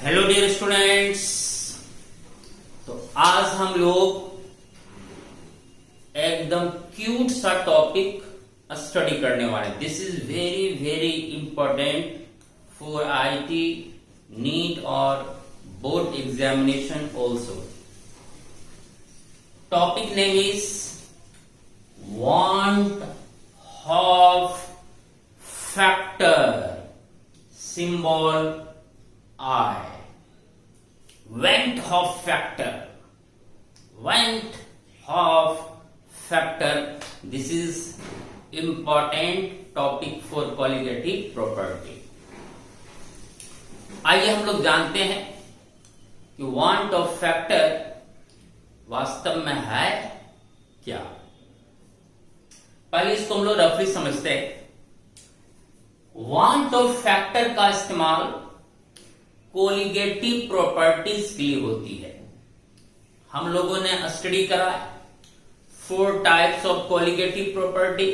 Hello dear students. तो आज हम लोग एकदम क्यूट सा टॉपिक स्टडी करने वाले। This is very very important for IT, NEET और board examination also. Topic name is van't Hoff factor, symbol I. Want of factor. Want of factor. This is important topic for colligative property. आइए हम लोग जानते हैं कि want of factor वास्तव में है क्या। पहले इसको हम लोग रफली समझते हैं। वांट ऑफ फैक्टर का इस्तेमाल कोलिगेटिव प्रॉपर्टीज के लिए होती है। हम लोगों ने स्टडी करा 4 टाइप्स ऑफ कोलिगेटिव प्रॉपर्टी।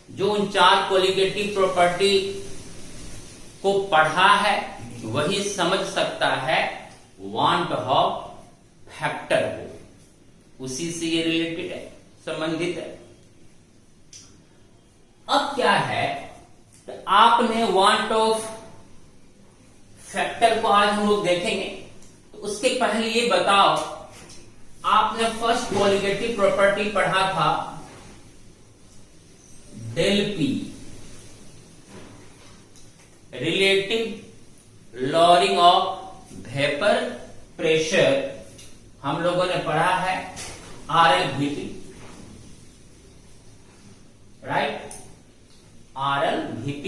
जो उन 4 कोलिगेटिव प्रॉपर्टी को पढ़ा है वही समझ सकता है वांट ऑफ फैक्टर को। उसी से ये रिलेटेड है, संबंधित है। अब क्या है, तो आपने वांट ऑफ फैक्टर को आज हम लोग देखेंगे। तो उसके पहले ये बताओ, आपने फर्स्ट कोलिगेटिव प्रॉपर्टी पढ़ा था del P, relative lowering of vapour pressure. हम लोगों ने पढ़ा है RLVP, right. RLVP,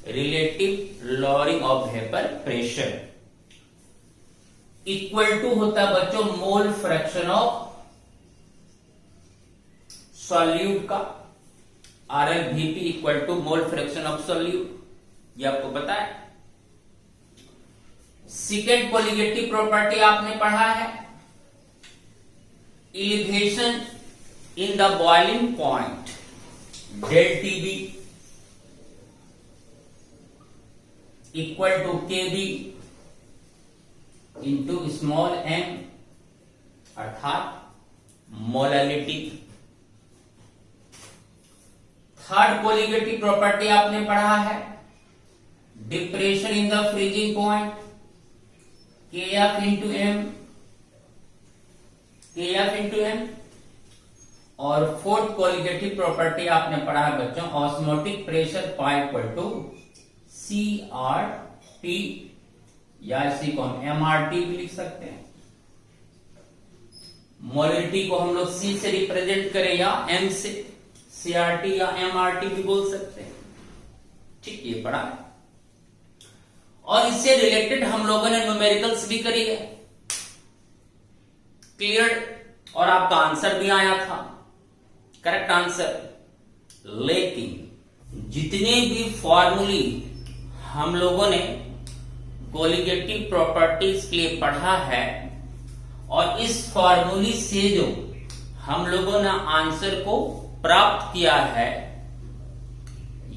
relative lowering of vapour pressure, equal to होता है बच्चों मोल फ्रैक्शन ऑफ सॉल्यूट का। RLVP equal to mole fraction of solute, ये आपको पता है। सेकेंड कोलिगेटिव प्रॉपर्टी आपने पढ़ा है elevation in the boiling point, del TB equal to KB into small m, अर्थात मोलालिटी। थर्ड कोलिगेटिव प्रॉपर्टी आपने पढ़ा है depression in the freezing point, KF into M, KF into M। और fourth colligative property आपने पढ़ा है बच्चों osmotic pressure point equal to CRT, या इसी को हम MRT भी लिख सकते हैं। मोलिटी को हम लोग C से रिप्रेजेंट करें या M से, CRT या MRT भी बोल सकते हैं। ठीक, ये पढ़ा है। और इससे रिलेटेड हम लोगों ने न्यूमेरिकल्स भी करी है, क्लियर, और आपका आंसर भी आया था, करेक्ट आंसर। लेकिन जितने भी फॉर्मूली हम लोगों ने कोलिगेटिव प्रॉपर्टीज के लिए पढ़ा है और इस फॉर्मूली से जो हम लोगों ने आंसर को प्राप्त किया है,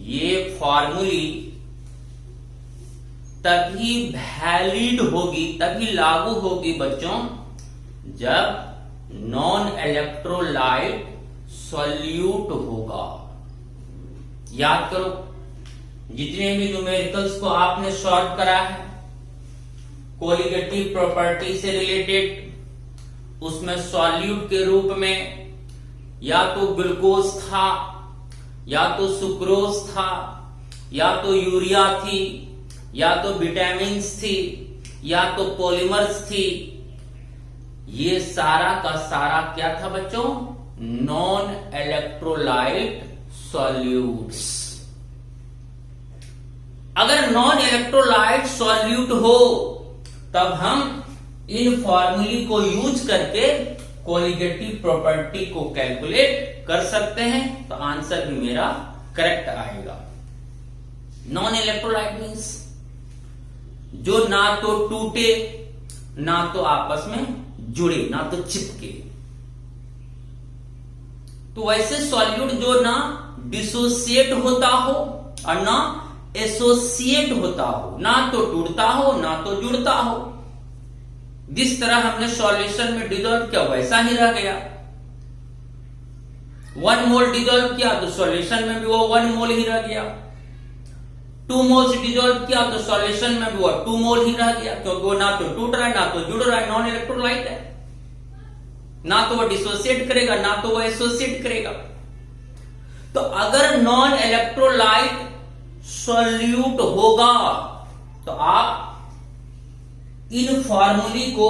ये फॉर्मूली तभी वैलिड होगी, तभी लागू होगी बच्चों, जब नॉन इलेक्ट्रोलाइट सॉल्यूट होगा। याद करो, जितने भी न्यूमेरिकल्स को आपने सॉल्व करा है कोलिगेटिव प्रॉपर्टी से रिलेटेड, उसमें सॉल्यूट के रूप में या तो ग्लूकोज था, या तो सुक्रोज था, या तो यूरिया थी, या तो विटामिन्स थी, या तो पॉलीमर्स थी। ये सारा का सारा क्या था बच्चों? Non electrolyte solutes. अगर नॉन इलेक्ट्रोलाइट सॉल्यूट हो तब हम इन फॉर्मूली को यूज करके कोलिगेटिव प्रॉपर्टी को कैलकुलेट कर सकते हैं। तो आंसर भी मेरा करेक्ट आएगा। नॉन इलेक्ट्रोलाइट मीन्स जो ना तो टूटे, ना तो आपस में जुड़े, ना तो चिपके। तो वैसे सॉल्यूट जो ना डिसोसिएट होता हो और ना एसोसिएट होता हो, ना तो टूटता हो ना तो जुड़ता हो। जिस तरह हमने सॉल्यूशन में डिजोल्व किया वैसा ही रह गया। 1 मोल डिजोल्व किया तो सॉल्यूशन में भी वो 1 मोल ही रह गया। 2 मोल्स डिजोल्व किया तो सॉल्यूशन में भी वो 2 मोल ही रह गया, क्योंकि वो ना तो टूट रहा है ना तो जुड़ रहा है, नॉन इलेक्ट्रोलाइट है। ना तो वो डिसोसिएट करेगा ना तो वो एसोसिएट करेगा। तो अगर नॉन इलेक्ट्रोलाइट सॉल्यूट होगा तो आप इन फॉर्मूली को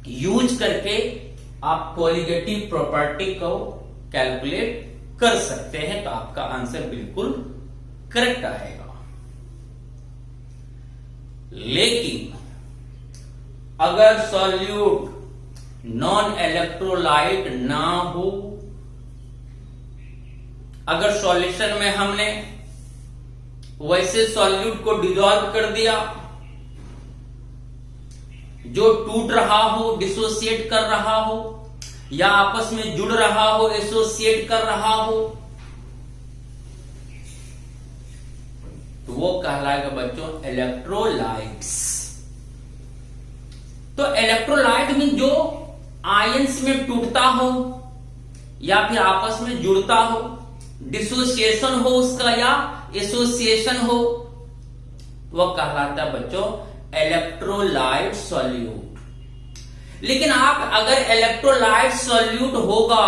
यूज करके आप कोलिगेटिव प्रॉपर्टी को कैलकुलेट कर सकते हैं, तो आपका आंसर बिल्कुल करेक्ट आएगा। लेकिन अगर सॉल्यूट नॉन इलेक्ट्रोलाइट ना हो, अगर सॉल्यूशन में हमने वैसे सॉल्यूट को डिसॉल्व कर दिया जो टूट रहा हो, डिसोसिएट कर रहा हो, या आपस में जुड़ रहा हो, एसोसिएट कर रहा हो, तो वो कहलाएगा बच्चों इलेक्ट्रोलाइट्स। तो इलेक्ट्रोलाइट में जो आयंस में टूटता हो या फिर आपस में जुड़ता हो, डिसोसिएशन हो उसका या एसोसिएशन हो, वह कहलाता है बच्चों इलेक्ट्रोलाइट सॉल्यूट। लेकिन आप अगर इलेक्ट्रोलाइट सॉल्यूट होगा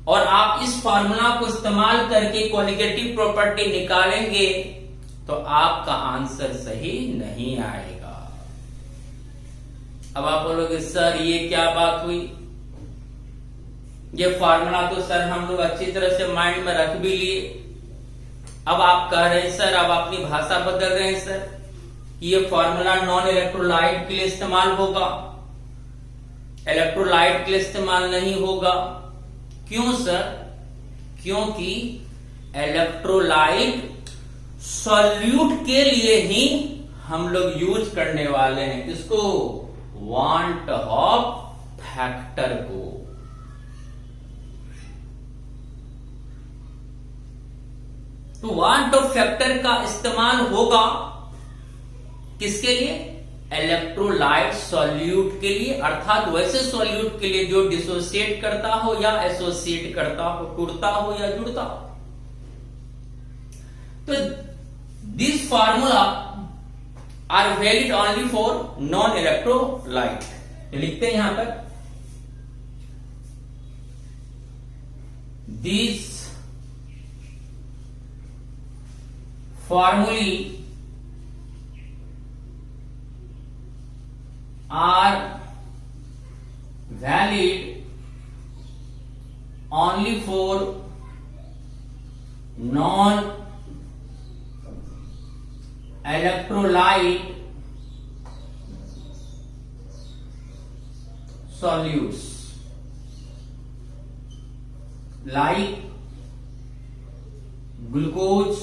और आप इस फार्मूला को इस्तेमाल करके कोलिगेटिव प्रॉपर्टी निकालेंगे तो आपका आंसर सही नहीं आएगा। अब आप बोलोगे सर ये क्या बात हुई, ये फार्मूला तो सर हम लोग अच्छी तरह से माइंड में रख भी लिए, अब आप कह रहे हैं सर, अब अपनी भाषा बदल रहे हैं सर कि ये फार्मूला नॉन इलेक्ट्रोलाइट के लिए इस्तेमाल होगा, इलेक्ट्रोलाइट के लिए इस्तेमाल नहीं होगा। क्यों सर? क्योंकि इलेक्ट्रोलाइट सॉल्यूट के लिए ही हम लोग यूज करने वाले हैं, इसको वांट ऑफ फैक्टर को। तो वांट ऑफ फैक्टर का इस्तेमाल होगा किसके लिए? इलेक्ट्रोलाइट सॉल्यूट के लिए, अर्थात वैसे सॉल्यूट के लिए जो डिसोसिएट करता हो या एसोसिएट करता हो, टूटता हो या जुड़ता हो। तो this formula are valid only for non electrolyte. लिखते हैं यहां पर this formulae are valid only for non electrolyte solutes like glucose,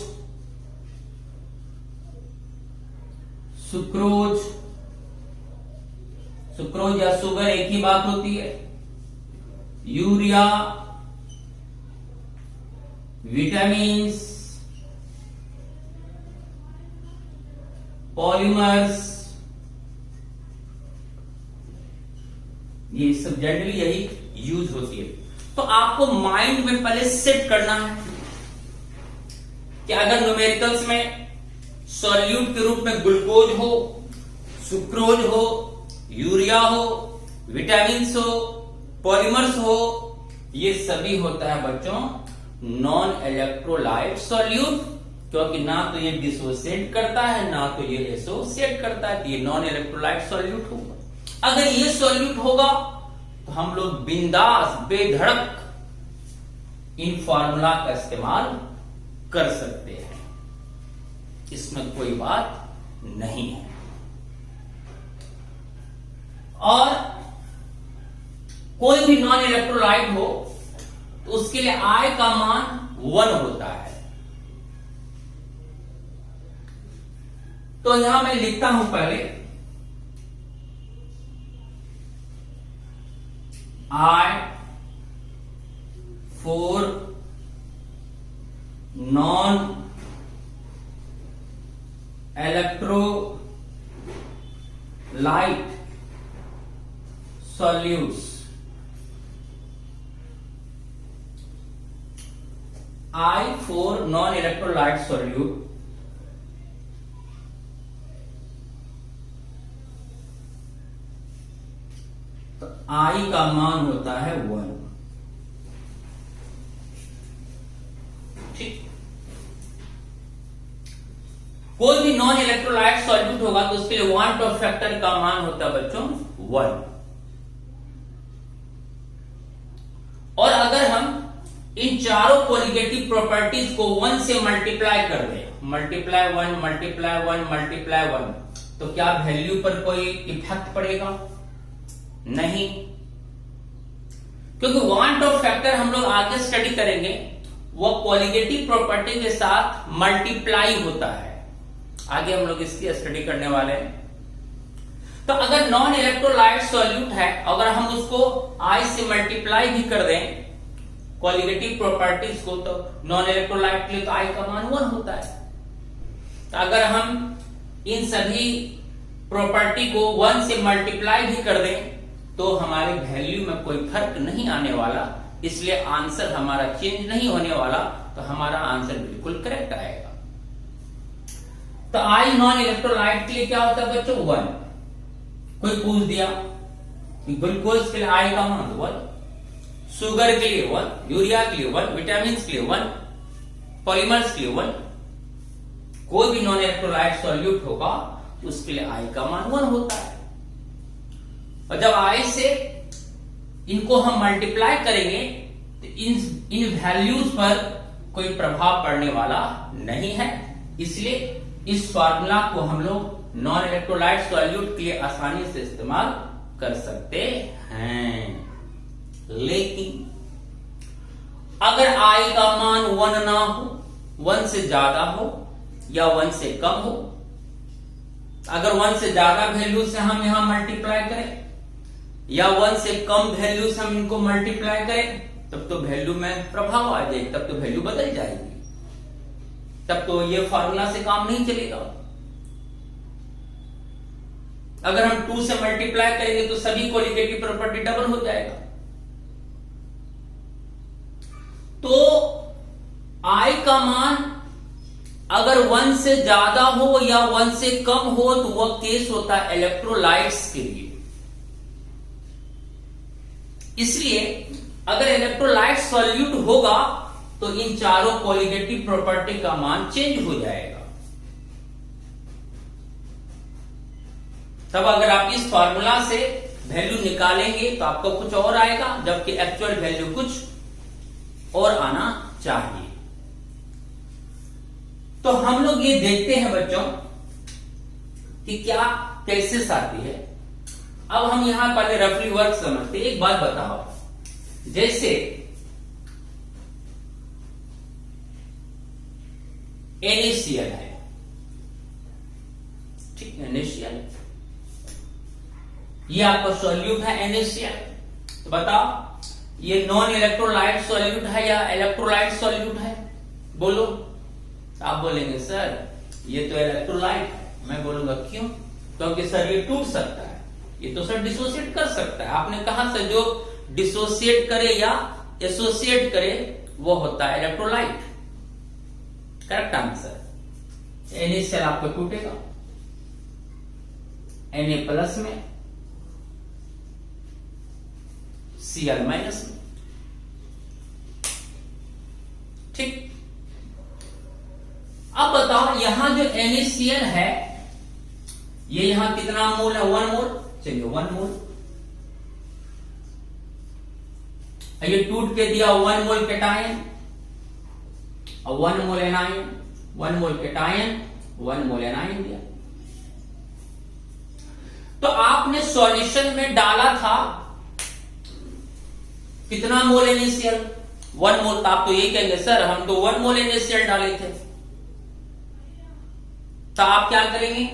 sucrose, sucrose या शुगर एक ही बात होती है, यूरिया, विटामिन्स, पॉलीमर्स, ये सब जनरली यही यूज होती है। तो आपको माइंड में पहले सेट करना है कि अगर न्यूमेरिकल्स में सॉल्यूट के रूप में ग्लूकोज हो, सुक्रोज हो, यूरिया हो, विटामिन्स हो, पॉलीमर्स हो, ये सभी होता है बच्चों नॉन इलेक्ट्रोलाइट सॉल्यूट, क्योंकि ना तो ये डिसोसिएट करता है ना तो ये एसोसिएट करता है, तो ये नॉन इलेक्ट्रोलाइट सॉल्यूट होगा। अगर ये सॉल्यूट होगा तो हम लोग बिंदास बेधड़क इन फार्मूला का इस्तेमाल कर सकते हैं, इसमें कोई बात नहीं है। और कोई भी नॉन इलेक्ट्रोलाइट हो तो उसके लिए I का मान 1 होता है। तो यहां मैं लिखता हूं पहले I for non electrolyte solutes, I for non-electrolyte solute, तो I का मान होता है 1। ठीक, कोई भी नॉन इलेक्ट्रोलाइट सॉल्यूट होगा तो उसके लिए वांट ऑफ फैक्टर का मान होता है बच्चों 1। और अगर हम इन चारों कोलिगेटिव प्रॉपर्टीज को 1 से मल्टीप्लाई कर दें, मल्टीप्लाई 1 मल्टीप्लाई 1 मल्टीप्लाई 1, तो क्या वैल्यू पर कोई इफेक्ट पड़ेगा? नहीं, क्योंकि वांट ऑफ फैक्टर हम लोग आगे स्टडी करेंगे, वो कोलिगेटिव प्रॉपर्टी के साथ मल्टीप्लाई होता है। आगे हम लोग इसकी स्टडी करने वाले हैं। तो अगर नॉन इलेक्ट्रोलाइट सॉल्यूट है, अगर हम उसको I से मल्टीप्लाई भी कर दें कोलिगेटिव प्रॉपर्टीज को, तो नॉन इलेक्ट्रोलाइट के लिए तो I का मान 1 होता है। तो अगर हम इन सभी प्रॉपर्टी को 1 से मल्टीप्लाई भी कर दें तो हमारे वैल्यू में कोई फर्क नहीं आने वाला, इसलिए आंसर हमारा चेंज नहीं होने वाला, तो हमारा आंसर बिल्कुल करेक्ट आएगा। तो I नॉन इलेक्ट्रोलाइट के लिए क्या होता है बच्चों? 1। कोई पूछ दिया कि ग्लूकोज के लिए I का मान 1, शुगर के लिए 1, यूरिया के लिए 1, विटामिन के लिए 1, पॉलीमर्स के लिए 1, कोई भी नॉन इलेक्ट्रोलाइट सॉल्यूट होगा तो उसके लिए I का मान 1 होता है। और जब I से इनको हम मल्टीप्लाई करेंगे तो इन वैल्यूज पर कोई प्रभाव पड़ने वाला नहीं है, इसलिए इस फार्मूला को हम लोग नॉन इलेक्ट्रोलाइट सॉल्यूट के लिए आसानी से इस्तेमाल कर सकते हैं। लेकिन अगर I का मान 1 ना हो, 1 से ज्यादा हो या 1 से कम हो, अगर 1 से ज्यादा वैल्यू से हम यहां मल्टीप्लाई करें या 1 से कम वैल्यू से हम इनको मल्टीप्लाई करें, तब तो वैल्यू में प्रभाव आ जाएगी, तब तो वैल्यू बदल जाएगी, तब तो ये फार्मूला से काम नहीं चलेगा। अगर हम 2 से मल्टीप्लाई करेंगे तो सभी कोलिगेटिव प्रॉपर्टी डबल हो जाएगा। तो I का मान अगर 1 से ज्यादा हो या 1 से कम हो तो वह केस होता है इलेक्ट्रोलाइट्स के लिए। इसलिए अगर इलेक्ट्रोलाइट सॉल्यूट होगा तो इन चारों कोलिगेटिव प्रॉपर्टी का मान चेंज हो जाएगा। तब अगर आप इस फार्मूला से वैल्यू निकालेंगे तो आपको कुछ और आएगा, जबकि एक्चुअल वैल्यू कुछ और आना चाहिए। तो हम लोग ये देखते हैं बच्चों कि क्या केसेस आती है। अब हम यहां पहले रफली वर्क समझते। एक बात बताओ, जैसे NaCl है, ठीक, NaCl ये आपका सॉल्यूट है NaCl। तो बताओ ये नॉन इलेक्ट्रोलाइट सॉल्यूट है या इलेक्ट्रोलाइट सॉल्यूट है? बोलो। आप बोलेंगे सर ये तो इलेक्ट्रोलाइट है। मैं बोलूंगा क्यों? क्योंकि सर ये टूट सकता है, ये तो सर डिसोसिएट कर सकता है। आपने कहा सर जो डिसोसिएट करे या एसोसिएट करे वो होता है इलेक्ट्रोलाइट। Correct answer. NaCl आपको टूटेगा Na प्लस में, Cl माइनस में, ठीक। अब बताओ यहां जो NaCl है ये यहां कितना मोल है? 1 मोल। चलिए 1 मोल। ये टूट के दिया 1 मोल कैटायन और 1 मोल एनायन, 1 मोल कैटायन 1 मोल एनायन दिया। तो आपने सॉल्यूशन में डाला था कितना मोल NaCl? 1 मोल। तो आप तो यही कहेंगे सर हम तो 1 मोल NaCl डाले थे। तो आप क्या करेंगे?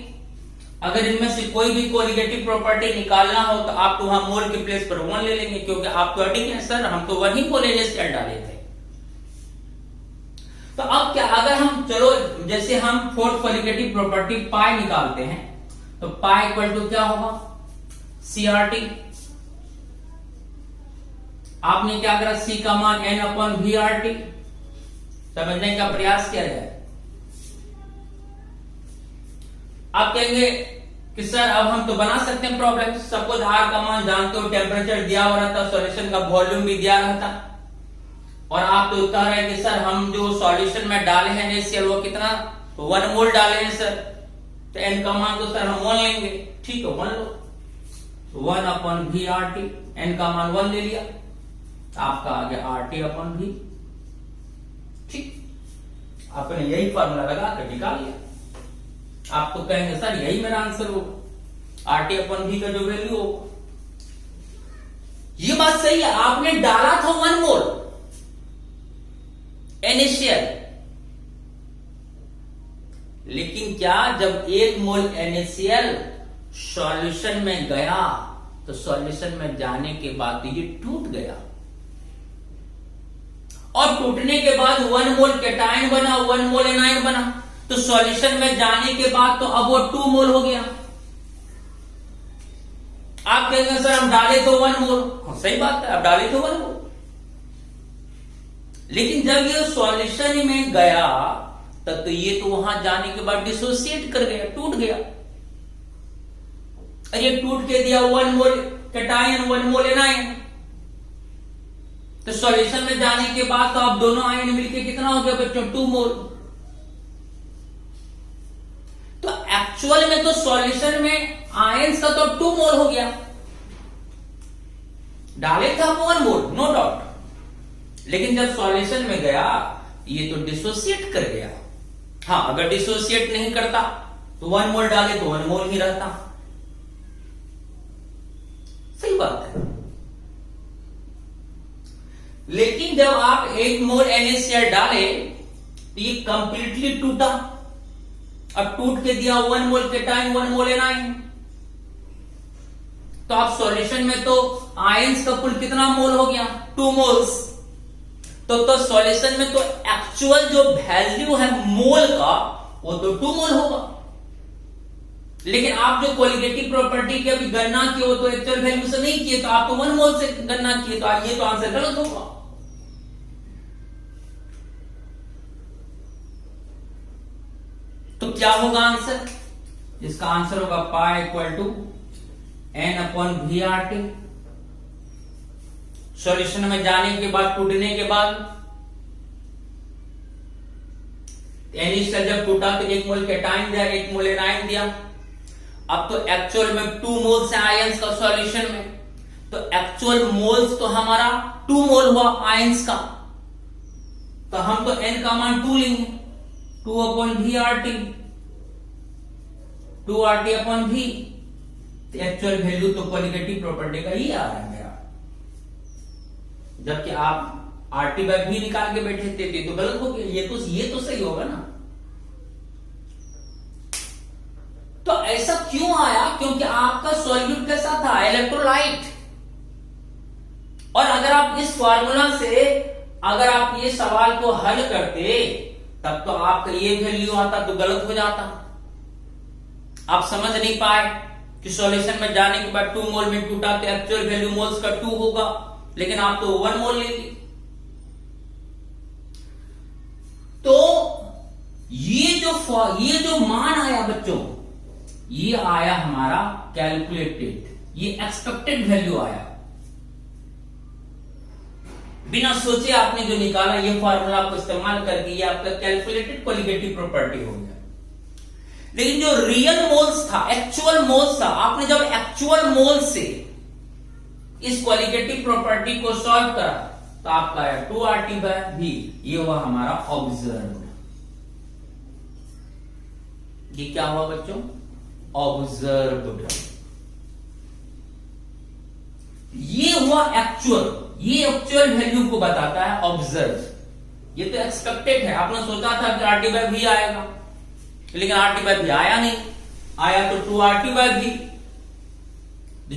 अगर इनमें से कोई भी कोलिगेटिव प्रॉपर्टी निकालना हो तो आप तो वहां मोल के प्लेस पर 1 ले लेंगे, क्योंकि आप तो अडिंग है सर, हम तो 1 ही मोल NaCl डाले थे। तो अब क्या, अगर हम चलो जैसे हम फोर्थ क्वालिटेटिव प्रॉपर्टी पाई निकालते हैं, तो पाई इक्वल टू क्या होगा, CRT। आपने क्या करा, C का मान N/VRT समझने का प्रयास किया जाए। आप कहेंगे कि सर अब हम तो बना सकते हैं प्रॉब्लम। सपोज R का मान जानते हो, टेम्परेचर दिया हुआ रहता, सॉल्यूशन का वॉल्यूम भी दिया रहता, और आप तो कह रहे हैं कि सर हम जो सॉल्यूशन में डाले हैं NaCl वो कितना 1 मोल डाले हैं सर, तो N का मान तो सर हम 1 लेंगे। ठीक है, 1 लो, 1/VRT, N का मान 1 ले लिया, आपका आ गया RT/V। ठीक, आपने यही फॉर्मूला लगा कर निकाल लिया। आप तो कहेंगे सर यही मेरा आंसर होगा, RT/V का जो वैल्यू होगा। ये बात सही है, आपने डाला था 1 मोल NaCl, लेकिन क्या जब 1 मोल NaCl सॉल्यूशन में गया तो सॉल्यूशन में जाने के बाद ये टूट गया, और टूटने के बाद 1 मोल कैटायन बना, 1 मोल एनायन बना, तो सॉल्यूशन में जाने के बाद तो अब वो 2 मोल हो गया। आप कहेंगे सर हम डाले तो 1 मोल, सही बात है, आप डाले तो 1 मोल, लेकिन जब ये सॉल्यूशन में गया तब तो ये तो वहां जाने के बाद डिसोसिएट कर गया, टूट गया। ये टूट के दिया 1 मोल कैटायन, 1 मोल एनायन, तो सॉल्यूशन में जाने के बाद तो आप दोनों आयन मिलके कितना हो गया बच्चों, 2 मोल। तो एक्चुअल में तो सॉल्यूशन में आयंस का तो 2 मोल हो गया, डाले थे आप 1 मोल, नो डाउट, लेकिन जब सॉल्यूशन में गया ये तो डिसोसिएट कर गया। हाँ, अगर डिसोसिएट नहीं करता तो 1 मोल डाले तो 1 मोल ही रहता, सही बात है। लेकिन जब आप 1 मोल NaCl डाले तो ये कंप्लीटली टूटा, अब टूट के दिया 1 मोल कैटायन, 1 मोल एनायन, तो आप सॉल्यूशन में तो आयंस का कुल कितना मोल हो गया, 2 मोल्स। तो सॉल्यूशन में तो एक्चुअल जो वैल्यू है मोल का वो तो 2 मोल होगा, लेकिन आप जो क्वालिटेटिव प्रॉपर्टी की अभी गणना की वो तो एक्चुअल वैल्यू से नहीं किए, तो आप तो 1 मोल से गणना किए, तो ये तो आंसर गलत होगा। तो क्या होगा आंसर, इसका आंसर होगा pi equal to N/VRT। Solution में जाने के बाद, टूटने के बाद NaCl जब टूटा तो 1 मोल कैटायन दिया, 1 मोल एनायन दिया। अब तो एक्चुअल में 2 मोल्स है आयंस का सॉल्यूशन में, तो एक्चुअल मोल्स तो हमारा 2 मोल हुआ आयंस का, तो हम तो N का मान 2 लेंगे, 2/VRT, 2RT/V। एक्चुअल वैल्यू तो क्वालिटेटिव प्रॉपर्टी का ही आ रहा है मेरा, जबकि आप RT/V निकाल के बैठे थे तो गलत हो गया, ये तो सही होगा ना। तो ऐसा क्यों आया, क्योंकि आपका सॉल्यूट कैसा था, इलेक्ट्रोलाइट। और अगर आप इस फार्मूला से अगर आप ये सवाल को हल करते तब तो आपका ये वैल्यू आता तो गलत हो जाता। आप समझ नहीं पाए कि सॉल्यूशन में जाने के बाद 2 मोल में टूटा तो एक्चुअल वैल्यू मोल्स का 2 होगा, लेकिन आप तो 1 मोल ले लिए। तो ये जो मान आया बच्चों, ये आया हमारा कैलकुलेटेड, ये एक्सपेक्टेड वैल्यू आया, बिना सोचे आपने जो निकाला ये फार्मूला आपको इस्तेमाल करके ये आपका कैलकुलेटेड क्वालिटेटिव प्रॉपर्टी हो गया। लेकिन जो रियल मोल्स था, एक्चुअल मोल्स था, आपने जब एक्चुअल मोल से इस क्वालिटेटिव प्रॉपर्टी को सॉल्व करा तो आपका आया 2RT/V, ये हुआ हमारा ऑब्जर्व्ड। ये क्या हुआ बच्चों, ऑब्जर्व्ड। ये हुआ एक्चुअल, ये एक्चुअल वैल्यू को बताता है ऑब्जर्व। ये तो एक्सपेक्टेड है, आपने सोचा था कि RT/V आएगा, लेकिन RT/V आया नहीं, आया तो 2RT/V।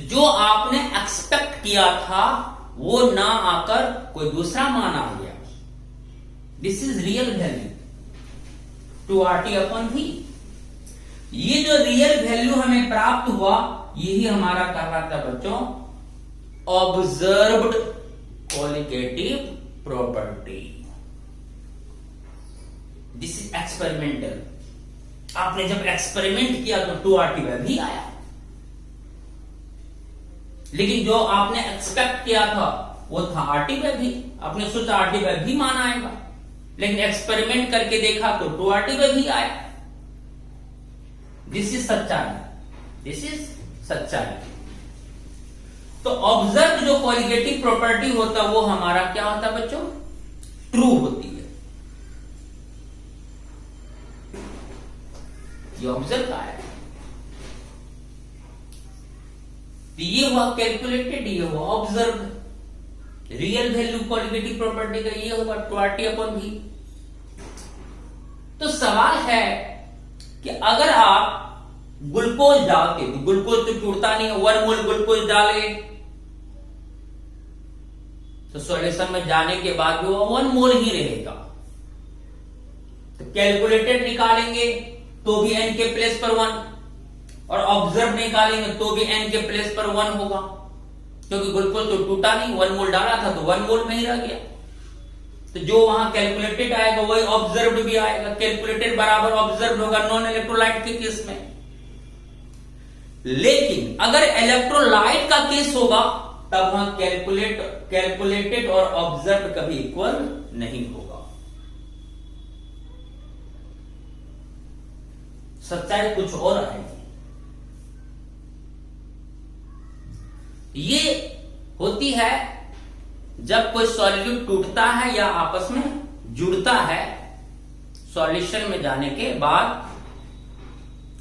जो आपने एक्सपेक्ट किया था वो ना आकर कोई दूसरा मान आ गया। This is real value. 2RT/V। ये जो रियल वैल्यू हमें प्राप्त हुआ यही हमारा कहलाता है बच्चों observed colligative property. This is experimental. आपने जब एक्सपेरिमेंट किया तो 2RT/V आया, लेकिन जो आपने एक्सपेक्ट किया था वो था RT/V। आपने सोचा RT/V मान आएगा, लेकिन एक्सपेरिमेंट करके देखा तो 2RT/V आया। दिस इज सच्चाई, दिस इज सच्चाई। तो ऑब्जर्व जो कोलिगेटिव प्रॉपर्टी होता है वो हमारा क्या होता है बच्चों, ट्रू होती है। ये ऑब्जर्व का है, ये हुआ कैलकुलेटेड, ये हुआ observe. Real value colligative property का ये होगा 2RT/V। तो सवाल है कि अगर आप ग्लूकोज डालते, तो ग्लूकोज तो टूटता नहीं है, 1 मोल ग्लूकोज डाले तो सॉल्यूशन में जाने के बाद भी वो 1 मोल ही रहेगा। तो कैलकुलेटेड निकालेंगे तो भी n के प्लेस पर 1, और ऑब्जर्व निकालेंगे तो भी n के प्लेस पर 1 होगा, क्योंकि ग्लूकोज तो टूटा नहीं, 1 मोल डाला था तो 1 मोल में ही रह गया। तो जो वहां कैलकुलेटेड आएगा वही ऑब्जर्व्ड भी आएगा। कैलकुलेटेड बराबर ऑब्जर्व्ड होगा नॉन इलेक्ट्रोलाइट के केस में। लेकिन अगर इलेक्ट्रोलाइट का केस होगा तब वहां कैलकुलेटेड और ऑब्जर्व्ड कभी इक्वल नहीं होगा। सच्चाई कुछ और आएगी। ये होती है जब कोई सॉल्यूट टूटता है या आपस में जुड़ता है सॉल्यूशन में जाने के बाद,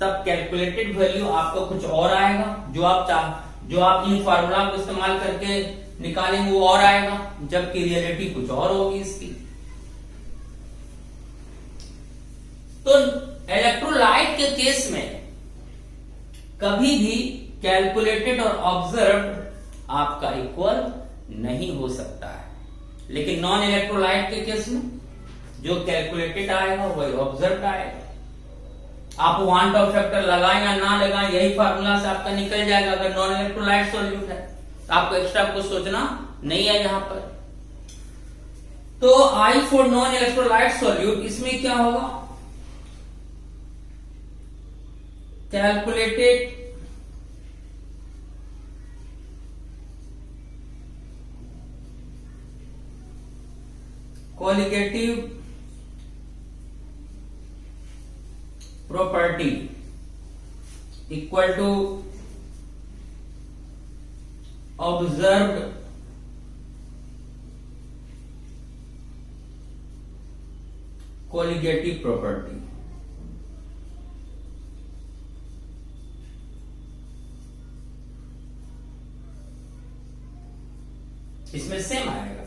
तब कैलकुलेटेड वैल्यू आपको कुछ और आएगा, जो आप इन फार्मूला को इस्तेमाल करके निकालेंगे वो और आएगा, जबकि रियलिटी कुछ और होगी इसकी। तो इलेक्ट्रोलाइट के केस में कभी भी कैलकुलेटेड और ऑब्जर्व्ड आपका इक्वल नहीं हो सकता है, लेकिन नॉन इलेक्ट्रोलाइट के केस में जो कैलकुलेटेड आएगा वही ऑब्जर्व्ड आएगा। आप वांट ऑफ फैक्टर लगाएं या ना लगाएं, यही फार्मूला से आपका निकल जाएगा। अगर नॉन इलेक्ट्रोलाइट सॉल्यूट है तो आपको एक्स्ट्रा कुछ सोचना नहीं है यहां पर। तो I for non electrolyte solute, इसमें क्या होगा, calculated colligative property equal to observed colligative property. इसमें सेम आएगा।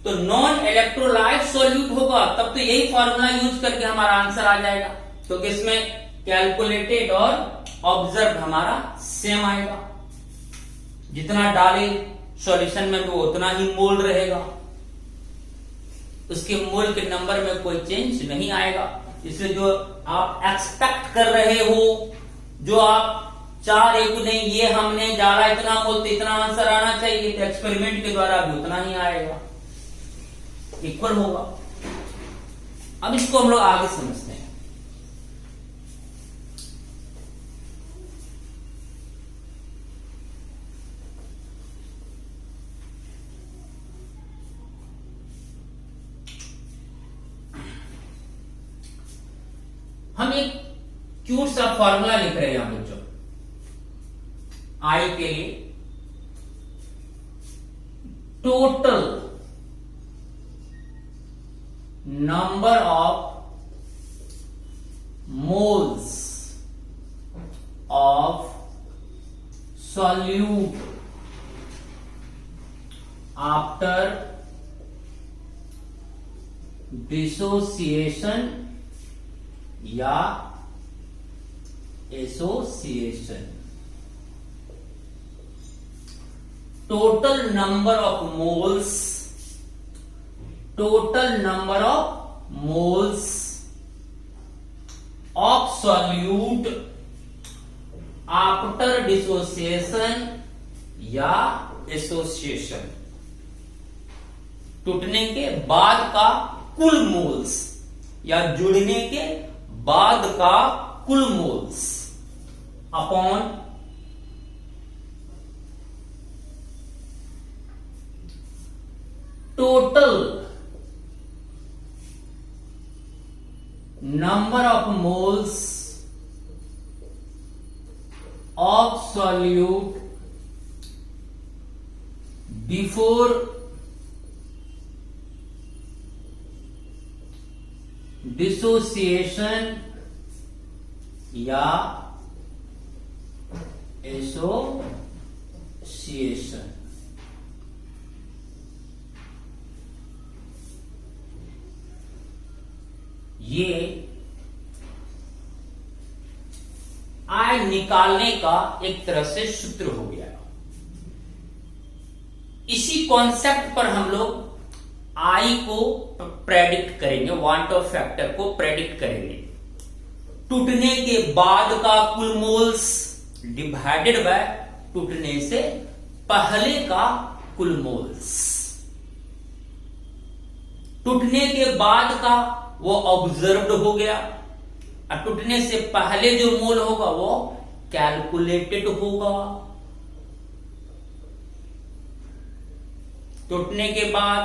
तो नॉन इलेक्ट्रोलाइट सॉल्यूट होगा तब तो यही फॉर्मूला यूज करके हमारा आंसर आ जाएगा, क्योंकि इसमें कैलकुलेटेड और ऑब्जर्व हमारा सेम आएगा। जितना डाले सॉल्यूशन में वो उतना ही मोल रहेगा, उसके मोल के नंबर में कोई चेंज नहीं आएगा। इसलिए जो आप एक्सपेक्ट कर रहे हो, जो आप चाह रहे हो नहीं ये हमने डाला इतना मोल तो इतना आंसर आना चाहिए, तो एक्सपेरिमेंट के द्वारा भी उतना ही आएगा, इक्वल होगा। अब इसको हम लोग आगे समझते हैं। हम एक क्यूट सा फॉर्मूला लिख रहे हैं यहां बच्चों, आई के लिए total number of moles of solute after dissociation या association. Total number of moles of solute after dissociation या एसोसिएशन, टूटने के बाद का कुल मोल्स या जुड़ने के बाद का कुल moles upon total number of moles of solute before dissociation या एसोसिएशन। ये आई निकालने का एक तरह से सूत्र हो गया। इसी कॉन्सेप्ट पर हम लोग आई को प्रेडिक्ट करेंगे, वांट ऑफ फैक्टर को प्रेडिक्ट करेंगे। टूटने के बाद का कुल मोल्स डिवाइडेड बाय टूटने से पहले का कुल मोल्स। टूटने के बाद का वो ऑब्जर्व्ड हो गया, और टूटने से पहले जो मोल होगा वो कैलकुलेटेड होगा। टूटने के बाद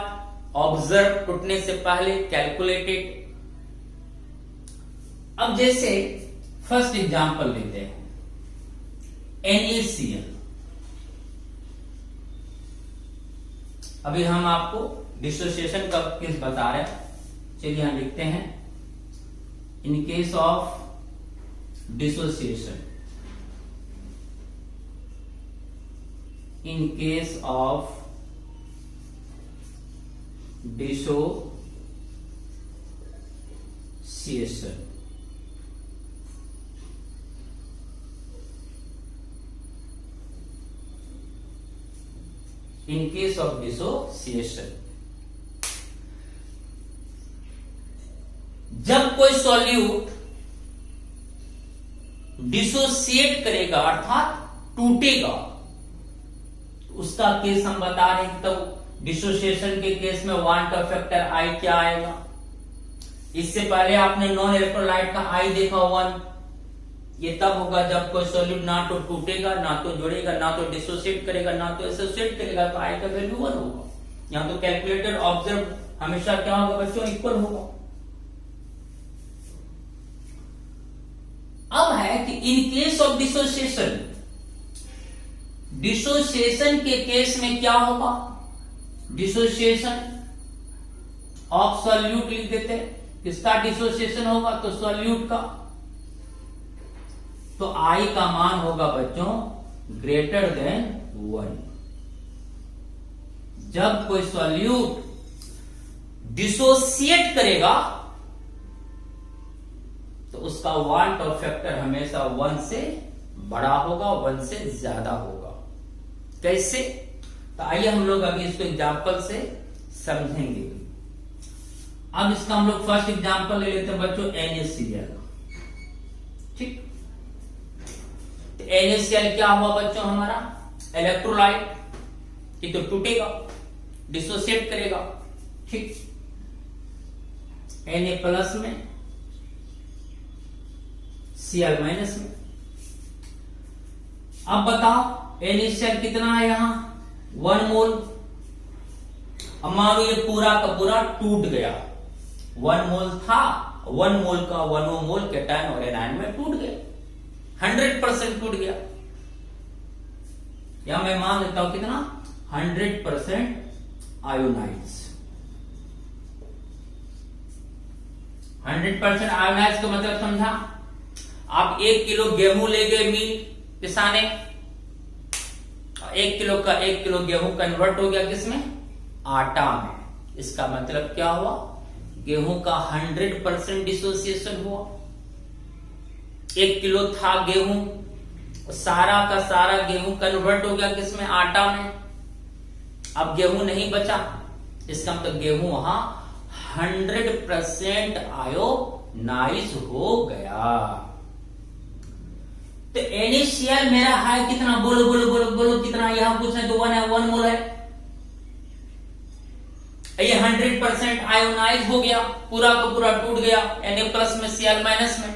ऑब्जर्व, टूटने से पहले कैलकुलेटेड। अब जैसे फर्स्ट एग्जांपल लेते हैं, NaCl। अभी हम आपको डिसोसिएशन का केस बता रहे हैं, चलिए यहां लिखते हैं। In case of dissociation, in case of dissociation, in case of dissociation, जब कोई सॉल्यूट डिसोसिएट करेगा अर्थात टूटेगा, उसका केस हम बता रहे हैं। तो डिसोसिएशन के केस में वांट ऑफ फैक्टर आई क्या आएगा? इससे पहले आपने नॉन इलेक्ट्रोलाइट का आई देखा 1। ये तब होगा जब कोई सॉल्यूट ना तो टूटेगा, ना तो जुड़ेगा, ना तो डिसोसिएट करेगा, ना तो एसोसिएट करेगा, तो आई का वैल्यू 1 होगा। यहां तो कैलकुलेटेड ऑब्जर्व हमेशा क्या होगा बच्चों? इक्वल होगा। अब है कि in case of dissociation, dissociation के केस में क्या होगा? डिसोसिएशन ऑफ सॉल्यूट लिख देते हैं। किसका डिसोसिएशन होगा? तो सॉल्यूट का। तो आई का मान होगा बच्चों ग्रेटर देन 1। जब कोई सॉल्यूट डिसोसिएट करेगा तो उसका वांट ऑफ फैक्टर हमेशा 1 से बड़ा होगा, 1 से ज्यादा होगा। कैसे? तो आइए हम लोग अभी इसको एग्जांपल से समझेंगे। अब इसका हम लोग फर्स्ट एग्जांपल ले लेते हैं बच्चों, NaCl। ठीक, NaCl क्या हुआ बच्चों? हमारा इलेक्ट्रोलाइट, ये तो टूटेगा, डिसोसिएट करेगा। ठीक, Na प्लस में, Cl माइनस में। अब बताओ NaCl कितना है यहां? 1 मोल। अब मान लो ये पूरा का पूरा टूट गया। 1 मोल था, 1 मोल का 1 मोल कैटायन और एनायन में टूट गया, 100% टूट गया। या मैं मान लेता हूं कितना? 100% आयोनाइज। 100% आयोनाइज का मतलब समझा? आप 1 किलो गेहूं ले गए मिल पिसाने, 1 किलो गेहूं कन्वर्ट हो गया किसमें? आटा में। इसका मतलब क्या हुआ? गेहूं का 100% डिसोसिएशन हुआ। 1 किलो था गेहूं, सारा का सारा गेहूं कन्वर्ट हो गया किसमें? आटा में। अब गेहूं नहीं बचा, इसका मतलब गेहूं वहां 100% आयोनाइज हो गया। तो NaCl मेरा है कितना, बोलो बोलो बोलो बोलो कितना, यहां पूछ रहे तो 1 है, 1 मोल है। ये 100% आयोनाइज हो गया, पूरा का पूरा टूट गया Na+ में Cl- में।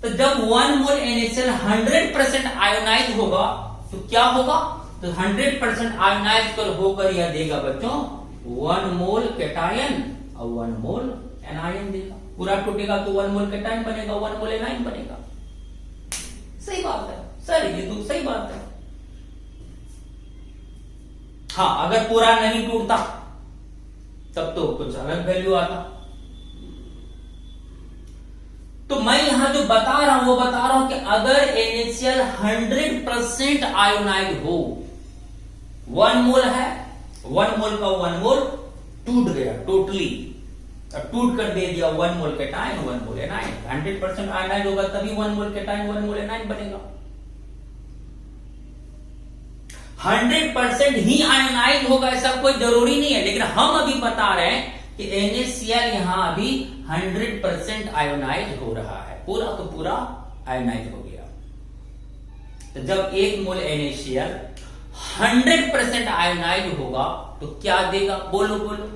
तो जब 1 मोल NaCl 100% आयोनाइज होगा तो क्या होगा, तो 100% आयोनाइज कर होकर यह देगा बच्चों 1 मोल कैटायन और 1 मोल एनायन देगा। पूरा टूटेगा तो 1 मोल कैटायन बनेगा, 1 मोल एनायन बनेगा। सही बात है सर, ये तो सही बात है। हाँ, अगर पूरा नहीं टूटता तब तो कुछ अलग वैल्यू आता। तो मैं यहां जो बता रहा हूं वो बता रहा हूं कि अगर NaCl 100% आयोनाइज हो, 1 मोल है, 1 मोल का 1 मोल टूट गया टोटली, टूट कर दे दिया 1 मोल कैटायन 1 मोल एनायन। 100% आयोनाइज होगा तभी 1 मोल कैटायन 1 मोल एनायन बनेगा। 100% ही आयोनाइज होगा ऐसा कोई जरूरी नहीं है, लेकिन हम अभी बता रहे हैं कि NaCl यहां अभी 100% आयोनाइज हो रहा है, पूरा तो पूरा आयोनाइज हो गया। तो जब 1 मोल NaCl 100% आयोनाइज होगा तो क्या देगा, बोलो बोलो,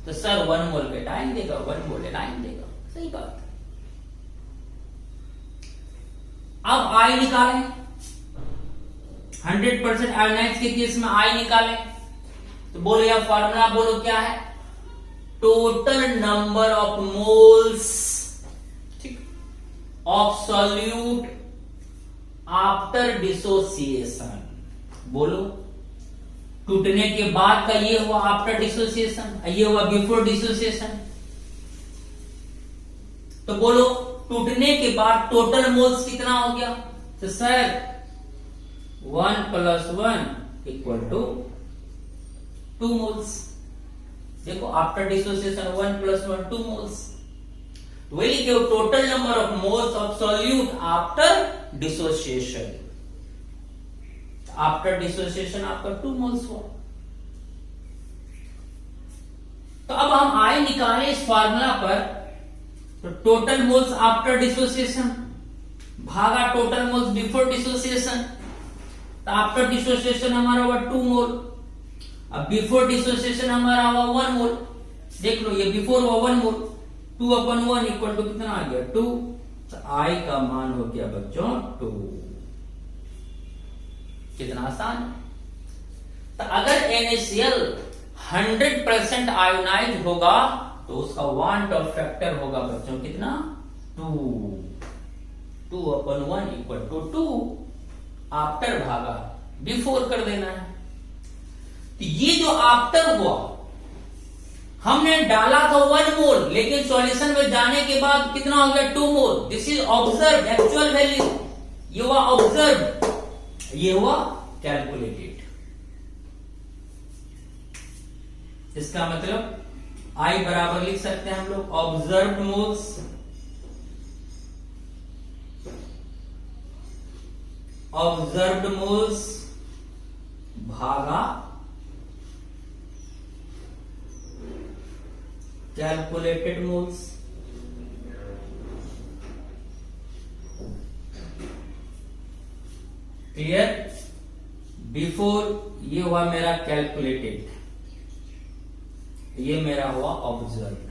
तो सर 1 मोल कैटायन देगा, 1 मोल एनायन देगा। सही बात है। अब आई निकालें, 100% आयोनाइज के केस में आई निकालें तो बोलो, या फॉर्मूला बोलो क्या है, टोटल नंबर ऑफ मोल्स, ठीक, ऑफ सॉल्यूट आफ्टर डिसोसिएशन। बोलो, टूटने के बाद का ये हुआ आफ्टर डिसोसिएशन, ये हुआ बिफोर डिसोसिएशन। तो बोलो टूटने के बाद टोटल मोल्स कितना हो गया, तो सर 1 + 1 = 2 मोल्स। देखो आफ्टर डिसोसिएशन 1 + 1 2 मोल्स। वही लिखे total number of moles of solute after dissociation. After dissociation आपका 2 मोल्स हुआ। तो अब हम आई निकालें इस फार्मूला पर, तो टोटल मोल्स आफ्टर डिसोसिएशन भागा टोटल मोल्स बिफोर डिसोसिएशन। तो आफ्टर डिसोसिएशन हमारा हुआ 2 मोल, अब बिफोर डिसोसिएशन हमारा हुआ 1 मोल। देख लो, ये बिफोर हुआ 1 मोल, 2/1 = कितना आ गया 2। तो आई का मान हो गया बच्चों 2। कितना आसान है। तो अगर NaCl 100% आयोनाइज होगा तो उसका वांट ऑफ फैक्टर होगा बच्चों कितना 2। 2/1 = 2। आफ्टर भागा बिफोर कर देना है। तो ये जो आफ्टर हुआ, हमने डाला था 1 मोल, लेकिन सॉल्यूशन में जाने के बाद कितना हो गया 2 mole. This is observe actual value, ये हुआ ऑब्जर्व, ये हुआ कैलकुलेटेड। इसका मतलब I बराबर लिख सकते हैं हम लोग ऑब्जर्व्ड मोल्स भागा कैलकुलेटेड मोल्स। क्लियर। बिफोर ये हुआ मेरा कैलकुलेटेड, ये मेरा हुआ ऑब्जर्व्ड।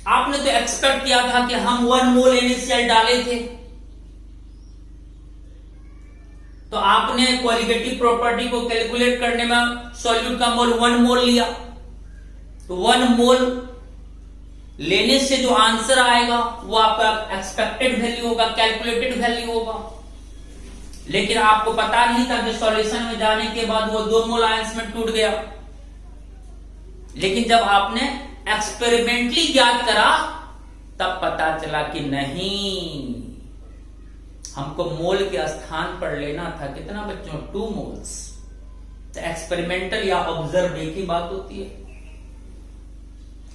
आपने तो एक्सपेक्ट किया था कि हम 1 मोल NaCl डाले थे, तो आपने क्वालिटेटिव प्रॉपर्टी को कैलकुलेट करने में सॉल्यूट का मोल 1 मोल लिया, तो 1 मोल लेने से जो आंसर आएगा वो आपका एक्सपेक्टेड वैल्यू होगा, कैलकुलेटेड वैल्यू होगा। लेकिन आपको पता नहीं था कि सॉल्यूशन में जाने के बाद वो 2 मोल आयंस में टूट गया। लेकिन जब आपने एक्सपेरिमेंटली ज्ञात करा तब पता चला कि नहीं, हमको मोल के स्थान पर लेना था कितना बच्चों 2 मोल्स। तो एक्सपेरिमेंटल या ऑब्जर्व एक ही बात होती है।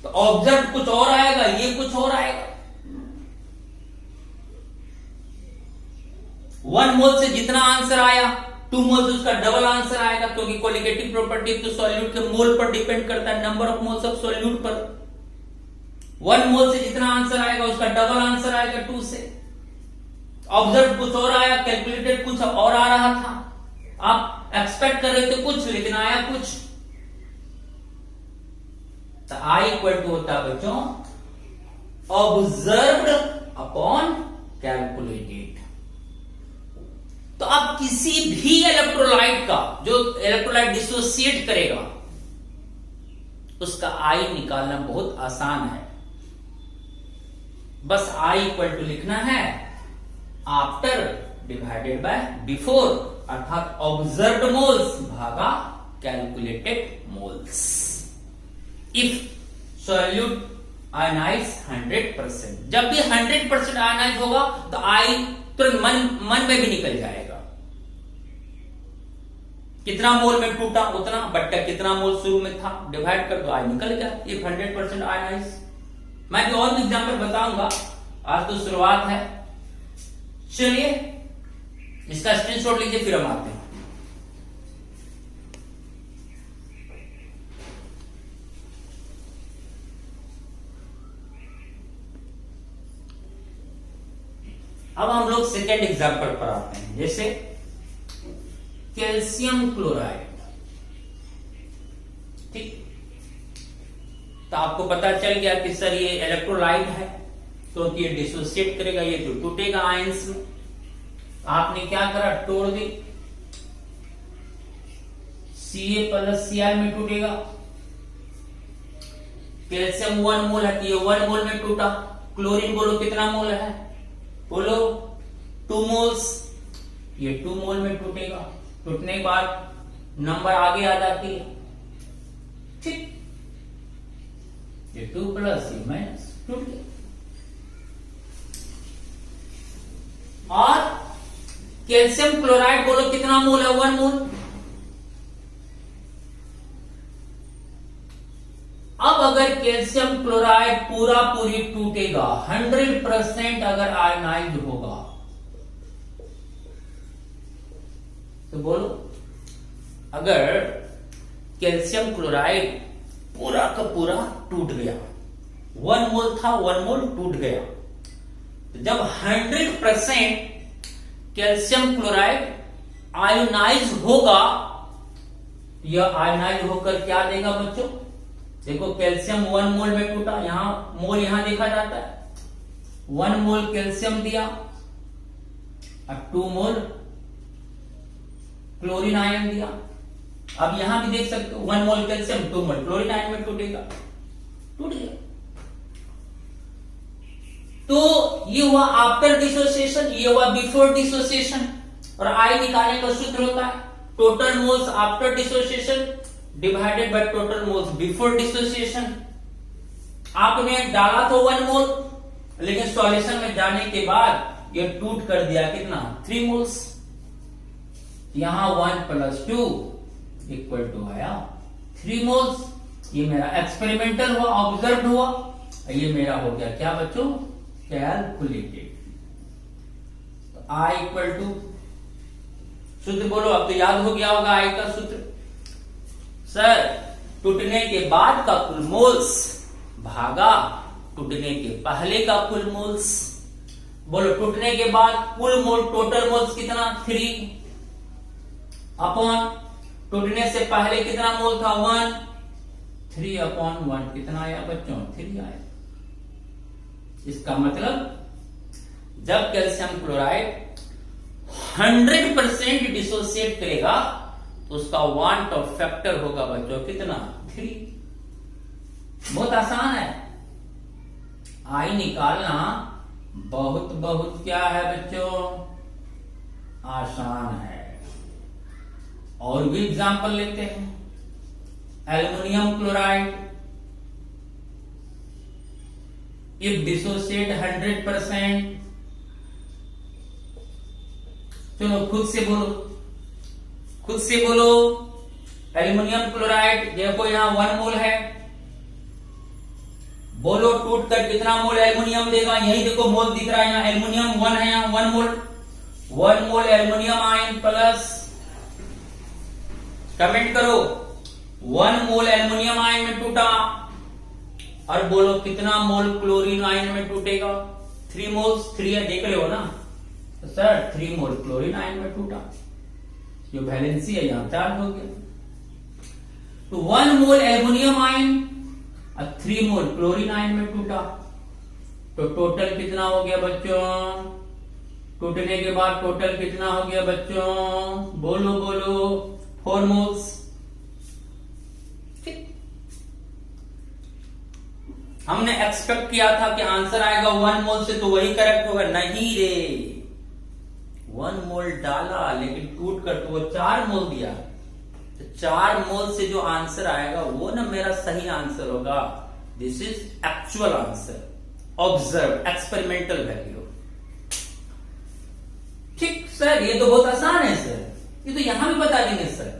तो ऑब्जर्व कुछ और आएगा, ये कुछ और आएगा। 1 मोल से जितना आंसर आया 2 मोल्स उसका डबल आंसर आएगा, क्योंकि कोलिगेटिव प्रॉपर्टी तो सॉल्यूट के मोल पर डिपेंड करता है, number of moles of solute पर। 1 मोल से जितना आंसर आएगा उसका डबल आंसर आएगा 2 से। ऑब्जर्व कुछ और आया, कैलकुलेटेड कुछ और आ रहा था, आप एक्सपेक्ट कर रहे थे कुछ लेकिन आया कुछ। तो I इक्वल टू होता है बच्चों ऑब्जर्व्ड अपॉन कैलकुलेटेड। तो आप किसी भी इलेक्ट्रोलाइट का, जो इलेक्ट्रोलाइट डिसोसिएट करेगा, उसका I निकालना बहुत आसान है। बस I इक्वल टू लिखना है आफ्टर डिवाइडेड बाय बिफोर, अर्थात ऑब्जर्व्ड मोल्स भागा calculated moles. If solute ionise 100%, जब भी 100% आयनाइज होगा तो I तुरंत मन में भी निकल जाएगा। कितना मोल में टूटा उतना, बट का कितना मोल शुरू में था डिवाइड कर दो, I निकल गया। If 100% ionise. मैं भी और एग्जाम्पल बताऊंगा, आज तो शुरुआत है। चलिए इसका स्क्रीनशॉट लीजिए, फिर हम आते हैं। अब हम लोग सेकेंड एग्जाम्पल पर आते हैं, जैसे कैल्शियम क्लोराइड। ठीक, तो आपको पता चल गया कि सर ये इलेक्ट्रोलाइट है, तो ये डिसोसिएट करेगा, ये तो टूटेगा आयंस में। आपने क्या करा, तोड़ दी, Ca+Cl में टूटेगा। कैल्शियम 1 मोल है, ये 1 मोल में टूटा। क्लोरीन बोलो कितना मोल है, बोलो 2 मोल्स, ये 2 मोल में टूटेगा। टूटने के बाद नंबर आगे आ जाती है। ठीक, ये 2 प्लस ये माइनस, टूट गया। और कैल्शियम क्लोराइड बोलो कितना मोल है, 1 मोल। अब अगर कैल्शियम क्लोराइड पूरी टूटेगा, 100% अगर आयनाइज्ड होगा, तो बोलो अगर कैल्शियम क्लोराइड पूरा का पूरा टूट गया, 1 मोल था, 1 मोल टूट गया, तो जब 100% कैल्शियम क्लोराइड आयोनाइज होगा, यह आयोनाइज होकर क्या देगा बच्चों, देखो कैल्शियम 1 मोल में टूटा, यहां मोल यहां देखा जाता है, 1 मोल कैल्शियम दिया और 2 मोल क्लोरीन आयन दिया। अब यहां भी देख सकते हो 1 मोल कैल्शियम 2 मोल क्लोरीन आयन में टूटेगा, टूट गया। तो ये हुआ आफ्टर डिसोसिएशन, ये हुआ बिफोर डिसोसिएशन। और आई निकालने का सूत्र होता है total moles after dissociation divided by total moles before dissociation. आपने डाला तो 1 मोल, लेकिन सॉल्यूशन में जाने के बाद ये टूट कर दिया कितना, 3 मोल्स। यहां 1 + 2 = आया 3 मोल्स। ये मेरा एक्सपेरिमेंटल हुआ, ऑब्जर्व हुआ। ये मेरा हो गया क्या बच्चों, कैलकुलेटेड। तो I = सूत्र बोलो, अब तो याद हो गया होगा I का सूत्र। सर टूटने के बाद का कुल मोल्स भागा टूटने के पहले का कुल मोल्स। बोलो टूटने के बाद कुल मोल टोटल मोल्स कितना, 3 अपॉन टूटने से पहले कितना मोल था, 1, 3/1 कितना आया बच्चों, 3 आया। इसका मतलब जब कैल्शियम क्लोराइड 100% डिसोसिएट करेगा तो उसका वांट ऑफ फैक्टर होगा बच्चों कितना, 3। बहुत आसान है, आई निकालना बहुत क्या है बच्चों, आसान है। और भी एग्जांपल लेते हैं, एल्युमिनियम क्लोराइड इफ डिसोसिएट 100%, चलो खुद से बोलो एल्युमिनियम क्लोराइड, देखो यहां 1 मोल है, बोलो टूट कर कितना मोल एल्युमिनियम देगा, यही देखो मोल दिख रहा है, यहाँ एल्युमिनियम 1 है, यहाँ 1 मोल एल्युमिनियम आयन प्लस कमेंट करो। 1 मोल एल्युमिनियम आयन में टूटा और बोलो कितना मोल क्लोरीन आयन में टूटेगा? 3 मोल्स, 3 है, देख रहे हो ना तो सर 3 मोल क्लोरीन आयन में टूटा, जो वैलेंसी है यहां चार्ज हो गया। तो 1 मोल एल्युमिनियम आयन और 3 मोल क्लोरीन आयन में टूटा, तो टोटल कितना हो गया बच्चों? टूटने के बाद टोटल कितना हो गया बच्चों? बोलो बोलो, 4 मोल्स। ठीक, हमने एक्सपेक्ट किया था कि आंसर आएगा 1 मोल से तो वही करेक्ट होगा, नहीं रे, 1 मोल डाला लेकिन टूट कर तो वो 4 मोल दिया, तो 4 मोल से जो आंसर आएगा वो ना मेरा सही आंसर होगा। This is actual answer, observe, experimental value. ठीक सर, ये तो बहुत आसान है सर, ये तो यहां भी बता देंगे sir.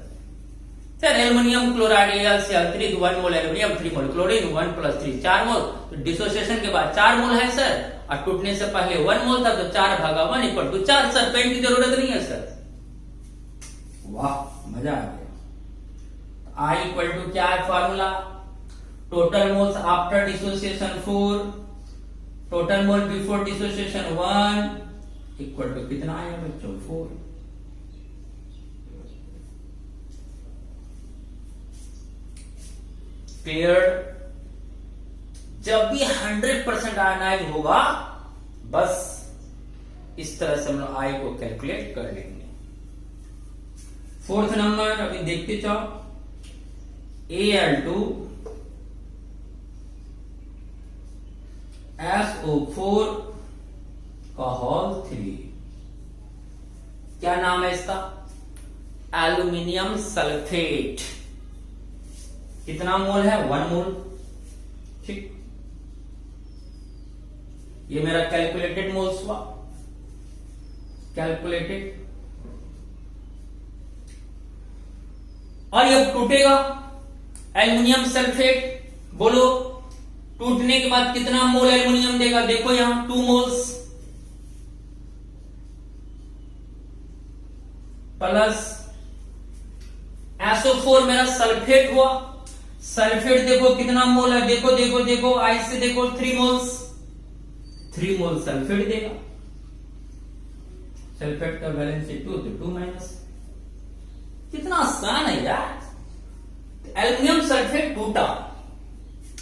Sir aluminium chloride Al3 1 मोल एल्युमिनियम 3 मोल क्लोरीन 1 + 3 4 मोल, तो डिसोसिएशन के बाद 4 मोल है सर, और टूटने से पहले 1 मोल था तो 4/1 = 4 सर। पेन की जरूरत नहीं है सर। वाह, मजा आ गया। I = क्या है formula? Total moles after dissociation 4, total mole before dissociation 1 equal to कितना आएगा बच्चों? 4। क्लियर? जब भी 100% आयनाइज होगा बस इस तरह से हम लोग आई को कैलकुलेट कर लेंगे। 4th नंबर अभी देखते जाओ। Al2 SO4 का होल 3, क्या नाम है इसका? Aluminium sulphate. कितना मोल है? 1 मोल। ठीक, ये मेरा कैलकुलेटेड मोल्स हुआ, कैलकुलेटेड। और ये टूटेगा एल्युमिनियम सल्फेट, बोलो टूटने के बाद कितना मोल एल्युमिनियम देगा? देखो यहां 2 मोल्स प्लस SO4 मेरा सल्फेट हुआ। सल्फेट देखो कितना मोल है, देखो देखो देखो, आई से देखो 3 मोल्स, 3 मोल सल्फेट देगा। सल्फेट का वैलेंसी 2 तो 2-। कितना आसान है यार। एल्युमिनियम सल्फेट टूटा,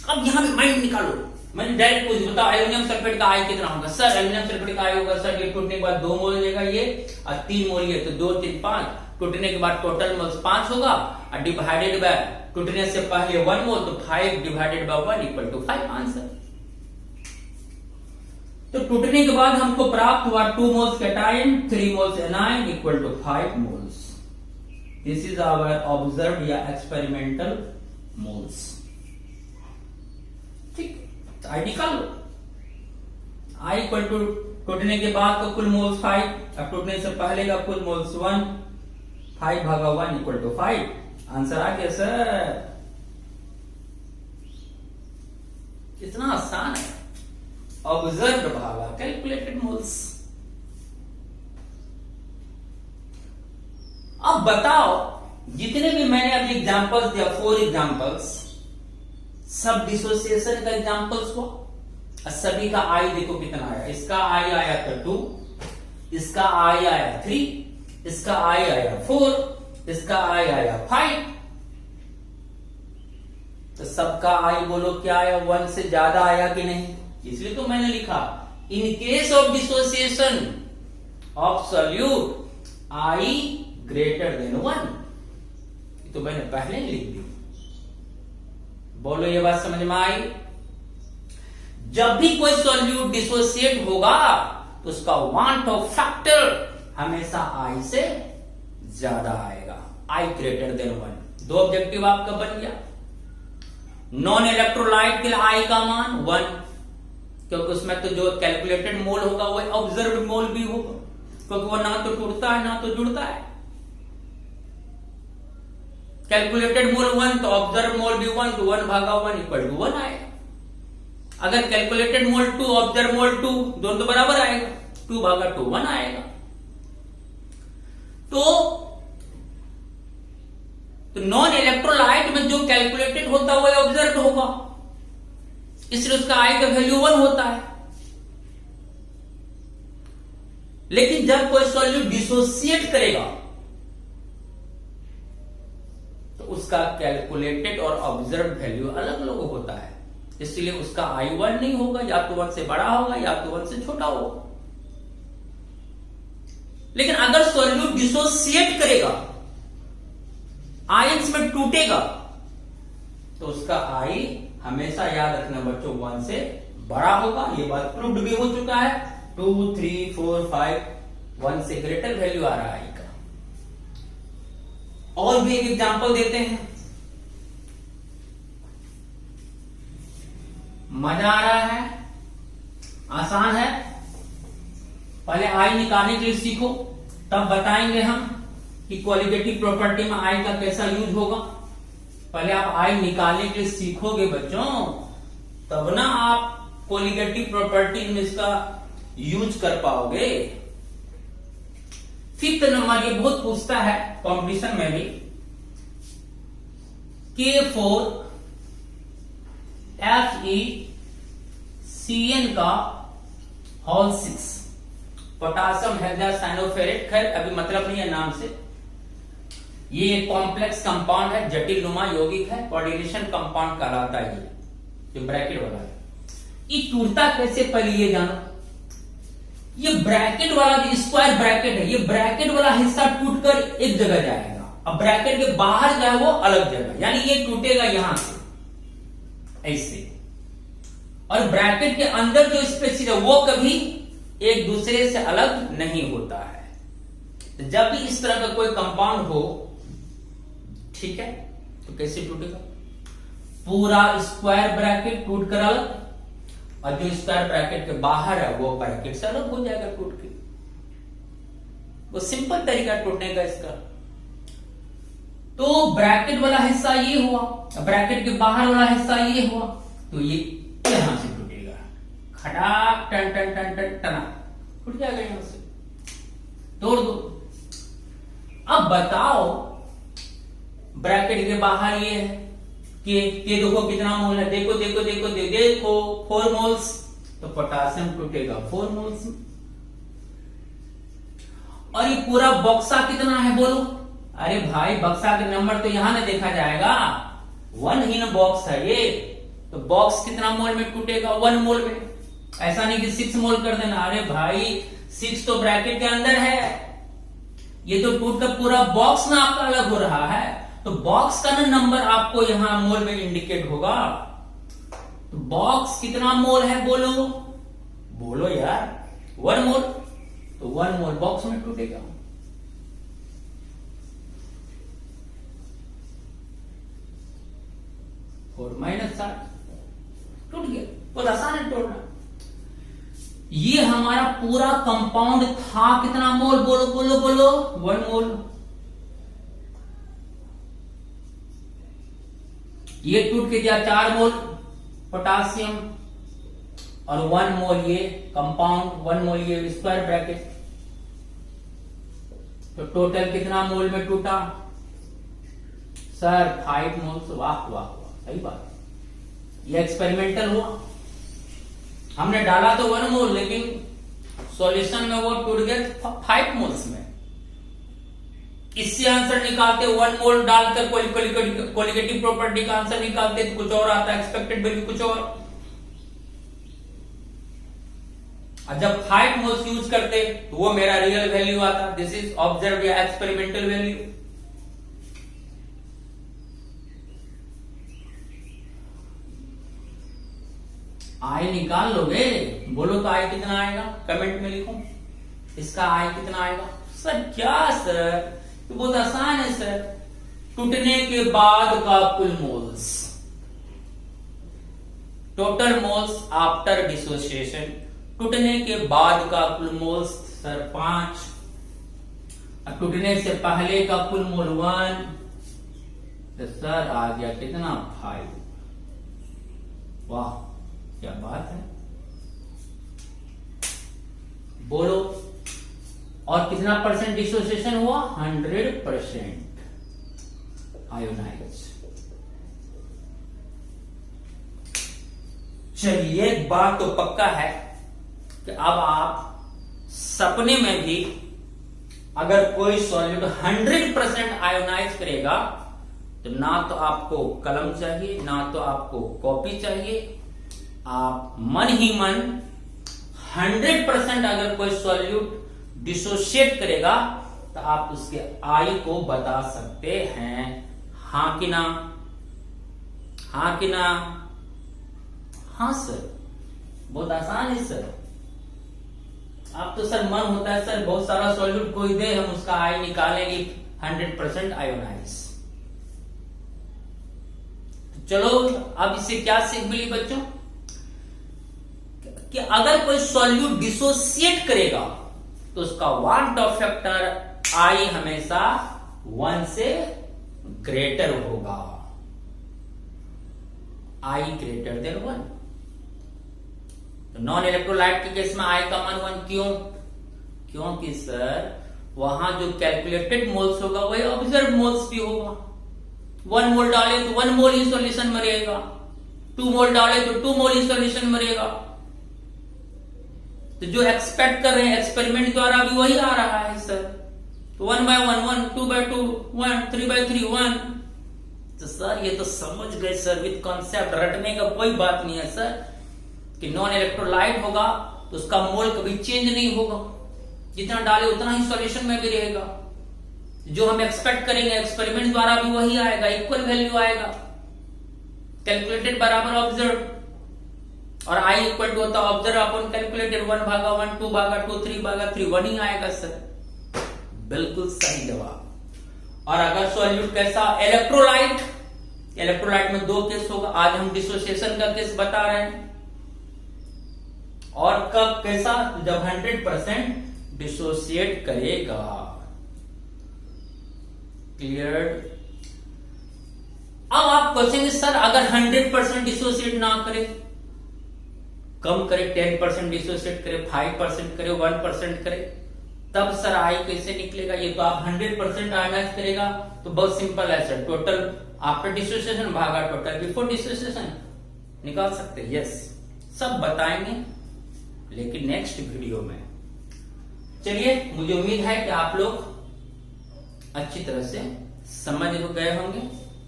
अब यहां पे माइंड निकालो। मैंने डायरेक्ट पूछ बताओ एल्युमिनियम सल्फेट का आई कितना होगा? सर एल्युमिनियम सल्फेट का आई होगा सर ये टूटने के बाद 2 मोल देगा ये, और 3 मोल ये, तो 2 3 5, टूटने के बाद टोटल मोल्स 5 होगा, और डिवाइडेड बाय टूटने से पहले 1 मोल, तो 5 divided by 1 equal to 5 answer. तो टूटने के बाद हमको प्राप्त हुआ 2 moles cation, 3 moles anion equal to 5 moles. This is our observe या एक्सपेरिमेंटल मोल्स। ठीक, तो आई निकाल लो। आई इक्वल टू टूटने के बाद का कुल मोल्स 5, अब टूटने से पहले का कुल मोल्स 1, 5/1 इक्वल टू 5। आंसर आ गया सर। कितना आसान है। ऑब्जर्व भागा, कैलकुलेटेड मोल्स। अब बताओ जितने भी मैंने अभी एग्जांपल्स दिया, 4 एग्जांपल्स, सब डिसोसिएशन का एग्जांपल्स हुआ, और सभी का आई देखो कितना आया। इसका आई आया था 2, इसका आई आया 3, इसका आई आया 4, इसका आई आया 5। तो सबका आई बोलो क्या आया? 1 से ज्यादा आया कि नहीं? इसलिए तो मैंने लिखा in case of dissociation of solute I greater than 1। तो मैंने पहले ही लिख दी। बोलो ये बात समझ में आई? जब भी कोई सॉल्यूट डिसोसिएट होगा तो उसका वांट ऑफ फैक्टर हमेशा आई से ज्यादा आएगा, आई ग्रेटर देन 1। 2 ऑब्जेक्टिव आपका बन गया। नॉन इलेक्ट्रोलाइट के लिए आई का मान 1, क्योंकि उसमें तो जो कैलकुलेटेड मोल होगा वो ऑब्जर्व्ड मोल भी होगा, क्योंकि वो ना तो टूटता है ना तो जुड़ता है। कैलकुलेटेड मोल 1 तो ऑब्जर्व मोल भी 1, तो 1/1 इक्वल टू 1 आएगा। अगर कैलकुलेटेड मोल 2 ऑब्जर्व मोल 2 दोनों तो बराबर आएगा, 2/2 1 आएगा। तो तो नॉन इलेक्ट्रोलाइट में जो कैलकुलेटेड होता है वो ऑब्जर्व होगा, इसलिए उसका आई का वैल्यू 1 होता है। लेकिन जब कोई सॉल्यूट डिसोसिएट करेगा तो उसका कैलकुलेटेड और ऑब्जर्व वैल्यू अलग अलग होता है, इसलिए उसका आई 1 नहीं होगा, या तो 1 से बड़ा होगा या तो 1 से छोटा होगा। लेकिन अगर सॉल्यूट डिसोसिएट करेगा, आयंस में टूटेगा, तो उसका आई हमेशा याद रखना बच्चों 1 से बड़ा होगा। ये बात प्रूव्ड भी हो चुका है। 2, 3, 4, 5 1 से ग्रेटर वैल्यू आ रहा है आई का। और भी एक एग्जांपल देते हैं, मजा आ रहा है, आसान है। पहले आई निकालने के लिए सीखो, तब बताएंगे हम कि क्वालिटेटिव प्रॉपर्टी में आई का कैसा यूज होगा। पहले आप आई निकालने के लिए सीखोगे बच्चों, तब ना आप क्वालिटेटिव प्रॉपर्टी में इसका यूज कर पाओगे। 5th नंबर, ये बहुत पूछता है कंपटीशन में भी, K4 FeCN का होल 6 पोटासियम हेक्सासाइनोफेरेट। खैर अभी मतलब नहीं है नाम से, ये एक कॉम्प्लेक्स कंपाउंड है, जटिल नुमा यौगिक है, कोऑर्डिनेशन कंपाउंड कहलाता है। ये ब्रैकेट वाला है। ये टूटता कैसे, पहले ये जानो। ये ब्रैकेट वाला जो स्क्वायर ब्रैकेट है, ये ब्रैकेट वाला हिस्सा टूटकर एक जगह जाएगा, अब ब्रैकेट के बाहर जाए वो अलग जगह, यानी ये टूटेगा यहां से ऐसे, और ब्रैकेट के अंदर जो स्पेस है वो कभी एक दूसरे से अलग नहीं होता है। जब भी इस तरह का कोई कंपाउंड हो, ठीक है, तो कैसे टूटेगा, पूरा स्क्वायर ब्रैकेट टूट कर अलग, और जो स्क्वायर ब्रैकेट के बाहर है वो ब्रैकेट से अलग हो जाएगा टूट के। वो सिंपल तरीका टूटने का इसका। तो ब्रैकेट वाला हिस्सा ये हुआ, ब्रैकेट के बाहर वाला हिस्सा ये हुआ, तो ये यहां से टूटेगा, खटाक टन टन टन टन टना टूट जाएगा, यहां से तोड़ दो। अब बताओ, ब्रैकेट के बाहर ये है कि देखो कितना मोल है, देखो देखो देखो देखो 4 मोल्स, तो पोटासियम टूटेगा 4 मोल्स। और ये पूरा बक्सा कितना है बोलो, अरे भाई बक्सा के नंबर तो यहां ना देखा जाएगा, 1 ही ना बॉक्स है ये, तो बॉक्स कितना मोल में टूटेगा, 1 मोल में। ऐसा नहीं कि 6 मोल कर देना, अरे भाई 6 तो ब्रैकेट के अंदर है, ये तो टूट कर पूरा बॉक्स ना आपका अलग हो रहा है, तो बॉक्स का ना नंबर आपको यहां मोल में इंडिकेट होगा। तो बॉक्स कितना मोल है बोलो, बोलो यार 1 मोल, तो 1 मोल बॉक्स में टूटेगा। और -7 टूट गया, बहुत आसान है तोड़ना। ये हमारा पूरा कंपाउंड था कितना मोल, बोलो बोलो बोलो 1 मोल। ये टूट के दिया 4 मोल पोटासियम, और 1 मोल ये कंपाउंड, 1 मोल ये स्क्वायर ब्रैकेट, तो टोटल कितना मोल में टूटा सर, 5 मोल। वाह वाह वाह, सही बात, ये एक्सपेरिमेंटल हुआ, हमने डाला तो 1 मोल, लेकिन सॉल्यूशन में वो टूट गया 5 मोल्स में। इससे आंसर निकालते 1 मोल डालकर क्वालिटेटिव प्रॉपर्टी का आंसर निकालते तो कुछ और आता है, एक्सपेक्टेड वैल्यू कुछ और। और जब 5 मोल्स यूज करते तो वो मेरा रियल वैल्यू आता, दिस इज ऑब्जर्व या एक्सपेरिमेंटल वैल्यू। आई निकाल लोगे, बोलो तो आई कितना आएगा, कमेंट में लिखो इसका आई कितना आएगा। सर क्या सर, तो बहुत आसान है सर, टूटने के बाद का कुल moles, total moles after dissociation, टूटने के बाद का कुल मोल्स सर 5, और टूटने से पहले का कुल मोल 1, तो सर आ गया कितना 5। वाह क्या बात है, बोलो। और कितना परसेंट डिसोसिएशन हुआ, 100%। आयोनाइज। चलिए एक बात तो पक्का है कि अब आप सपने में भी अगर कोई सॉल्यूट 100% आयोनाइज करेगा तो ना तो आपको कलम चाहिए, ना तो आपको कॉपी चाहिए, आप मन ही मन 100% अगर कोई सॉल्यूट डिसोशिएट करेगा तो आप उसके आई को बता सकते हैं। हां कि ना? हां कि ना? हाँ सर, बहुत आसान है सर। आप तो सर मन होता है सर बहुत सारा सॉल्यूट कोई दे, हम उसका आई निकालेंगे 100% आयोनाइज। तो चलो अब इससे क्या सीख मिली बच्चों कि अगर कोई सॉल्यूट डिसोसिएट करेगा तो उसका वांट ऑफ फैक्टर आई हमेशा 1 से ग्रेटर होगा, आई ग्रेटर देन 1। नॉन इलेक्ट्रोलाइट के केस में आई का मान 1 क्यों? क्योंकि सर वहां जो कैलकुलेटेड मोल्स होगा वही ऑब्जर्व मोल्स भी होगा। 1 मोल डाले तो 1 मोल ही सॉल्यूशन में रहेगा, 2 मोल डाले तो 2 मोल ही सॉल्यूशन में रहेगा। तो जो एक्सपेक्ट कर रहे हैं एक्सपेरिमेंट द्वारा भी वही आ रहा है सर। तो 1/1 1, 2/2 1, 3/3 1। तो सर ये तो समझ गए सर, विद कॉन्सेप्ट, रटने का कोई बात नहीं है सर कि नॉन इलेक्ट्रोलाइट होगा तो उसका मोल कभी चेंज नहीं होगा, जितना डाले उतना ही सॉल्यूशन में भी रहेगा। जो हम एक्सपेक्ट करेंगे एक्सपेरिमेंट द्वारा भी वही आएगा, इक्वल वैल्यू आएगा, कैलकुलेटेड बराबर ऑब्जर्व। और आई इक्वल टू होता ऑब्जर्व अपॉन कैलकुलेटेड, 1/1, 2/2, 3/3 1 ही आएगा सर। बिल्कुल सही जवाब। और अगर सॉल्यूट कैसा? इलेक्ट्रोलाइट। इलेक्ट्रोलाइट में 2 केस होगा, आज हम डिसोसिएशन का केस बता रहे हैं। और कब कैसा? जब 100% डिसोसिएट करेगा। क्लियर? अब आप पूछेंगे सर अगर 100% डिसोसिएट ना करे, कम करे, 10% डिसोसिएट करे, 5% करे, 1% करे, तब सर आई कैसे निकलेगा? ये तो आप 100% आयोनाइज करेगा तो बहुत सिंपल है सर, टोटल आफ्टर डिसोसिएशन भागा टोटल बिफोर डिसोसिएशन निकाल सकते हैं। यस, सब बताएंगे लेकिन नेक्स्ट वीडियो में। चलिए, मुझे उम्मीद है कि आप लोग अच्छी तरह से समझ गए होंगे।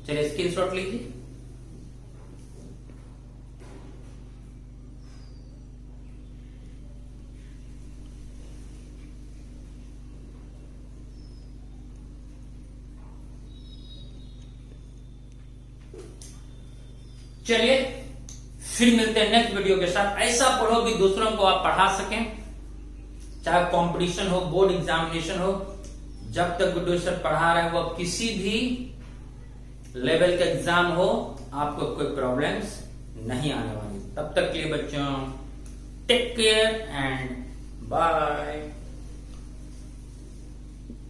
चलिए स्क्रीनशॉट लीजिए। चलिए फिर मिलते हैं नेक्स्ट वीडियो के साथ। ऐसा पढ़ो कि दूसरों को आप पढ़ा सकें, चाहे कंपटीशन हो, बोर्ड एग्जामिनेशन हो, जब तक गुड्डू सर पढ़ा रहे हो, किसी भी लेवल का एग्जाम हो, आपको कोई प्रॉब्लम्स नहीं आने वाली। तब तक के लिए बच्चों टेक केयर एंड बाय।